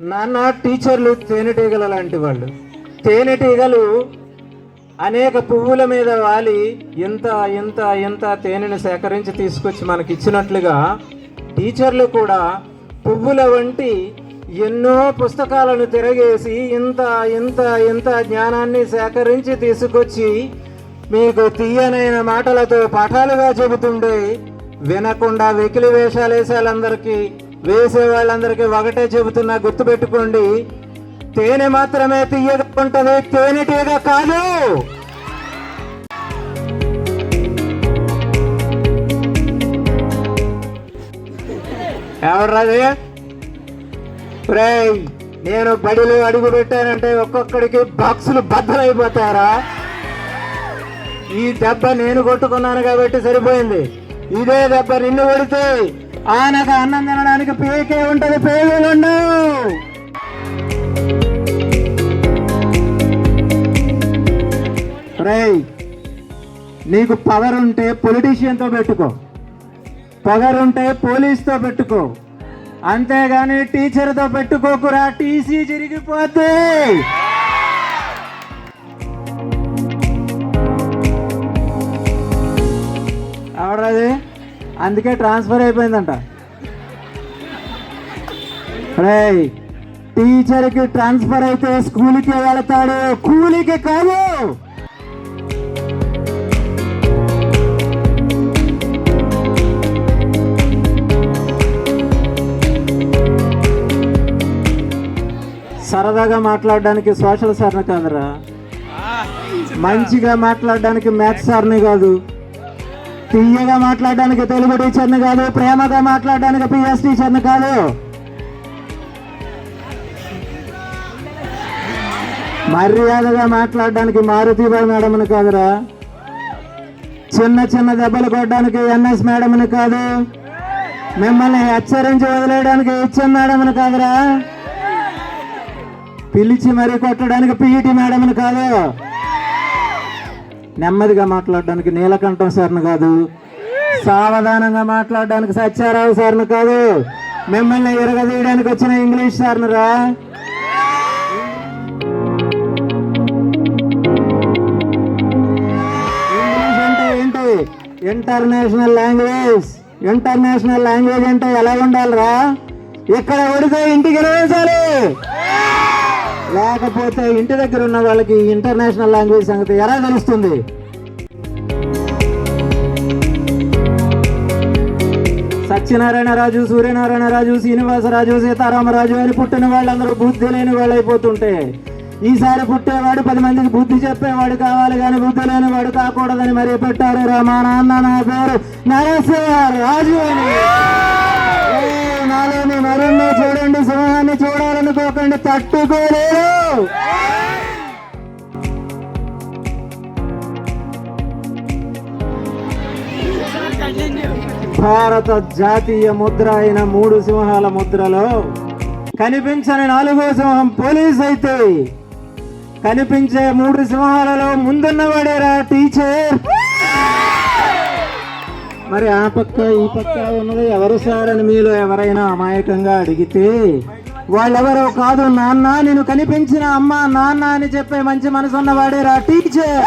నాన్న టీచర్లు తేనెటీగల లాంటి వాళ్ళు. తేనెటీగలు అనేక పువ్వుల మీద వాలి ఎంత ఎంత ఎంత తేనెను సేకరించి తీసుకొచ్చి మనకి ఇచ్చినట్లుగా టీచర్లు కూడా పువ్వుల వంటి ఎన్నో పుస్తకాలను తిరగేసి ఇంత ఇంత ఇంత జ్ఞానాన్ని సేకరించి తీసుకొచ్చి మీకు తీయనైన మాటలతో పాఠాలుగా చెబుతుండే వినకుండా వెకిలి వేషాలు వేసే వాళ్ళందరికీ ఒకటే చెబుతున్నా, గుర్తుపెట్టుకోండి, తేనె మాత్రమే తీయగా ఉంటుంది, తేనెటీగ కాదు. ఎవరాది? నేను బడిలో అడుగు పెట్టానంటే ఒక్కొక్కడికి బాక్సులు బద్దలైపోతారా? ఈ దెబ్బ నేను కొట్టుకున్నాను కాబట్టి సరిపోయింది. ఇదే దెబ్బ నిన్ను కొడితే ఆనక అన్నం తినడానికి పేకే ఉంటది, పేగులుండవు. నీకు పవర్ ఉంటే పొలిటీషియన్తో పెట్టుకో, పవర్ ఉంటే పోలీస్తో పెట్టుకో, అంతేగాని టీచర్తో పెట్టుకోకురా, టీసీ జరిగిపోతే. ఎవరది? అందుకే ట్రాన్స్ఫర్ అయిపోయిందంట. టీచర్కి ట్రాన్స్ఫర్ అయితే స్కూల్కి వెళతాడు, కూలికి కాదు. సరదాగా మాట్లాడడానికి సోషల్ సార్ని కాదురా, మంచిగా మాట్లాడడానికి మ్యాథ్స్ సార్ని కాదు, తీయగా మాట్లాడడానికి తెలుగు టీచర్ని కాదు, ప్రేమగా మాట్లాడడానికి పిఎస్ టీచర్ని కాదు, మర్యాదగా మాట్లాడడానికి మారుతీబాయి మేడంని కాదురా, చిన్న చిన్న దెబ్బలు కొట్టడానికి ఎన్ఎస్ మేడంని కాదు, మిమ్మల్ని హెచ్చరించి వదిలేయడానికి హెచ్ఎం మేడంని కాదురా, పిలిచి మరీ కొట్టడానికి పిఈటి మేడంని కాదు, నెమ్మదిగా మాట్లాడడానికి నీలకంఠం సార్ని కాదు, సావధానంగా మాట్లాడడానికి సత్యారావు సార్ని కాదు, మిమ్మల్ని ఎరగదీయడానికి వచ్చిన ఇంగ్లీష్ సార్ని రా. ఇంగ్లీష్ అంటే ఏంటి? International language. ఇంటర్నేషనల్ లాంగ్వేజ్ అంటే ఎలా ఉండాలిరా? ఇక్కడ ఉడితే ఇంటికి వేసాలి, లేకపోతే ఇంటి దగ్గర ఉన్న వాళ్ళకి ఇంటర్నేషనల్ లాంగ్వేజ్ సంగతి ఎలా తెలుస్తుంది? సత్యనారాయణ రాజు, సూర్యనారాయణ రాజు, శ్రీనివాసరాజు, సీతారామరాజు అని పుట్టిన వాళ్ళందరూ బుద్ధి లేని వాళ్ళు అయిపోతుంటే, ఈసారి పుట్టేవాడు 10 మందికి బుద్ధి చెప్పేవాడు కావాలి కానీ బుద్ధి లేని వాడు కాకూడదని మరీ పెట్టారు రా. మా నాన్న నా పేరు నరసింహరాజు అని. నాలోని మరుణ్ణి చూడండి, సింహాన్ని చూడాలనుకోకండి, తట్టుకోలేరు. భారత జాతీయ ముద్ర అయిన 3 సింహాల ముద్రలో కనిపించని 4వ సింహం పోలీస్ అయితే, కనిపించే 3 సింహాలలో ముందున్నవాడేరా టీచర్. మరి ఆ పక్క ఈ పక్క ఉన్నది ఎవరు సార్ అని మీలో ఎవరైనా అమాయకంగా అడిగితే, వాళ్ళెవరో కాదు, నాన్న, నేను కనిపించిన అమ్మ నాన్న అని చెప్పే మంచి మనసు ఉన్నవాడేరా టీచర్.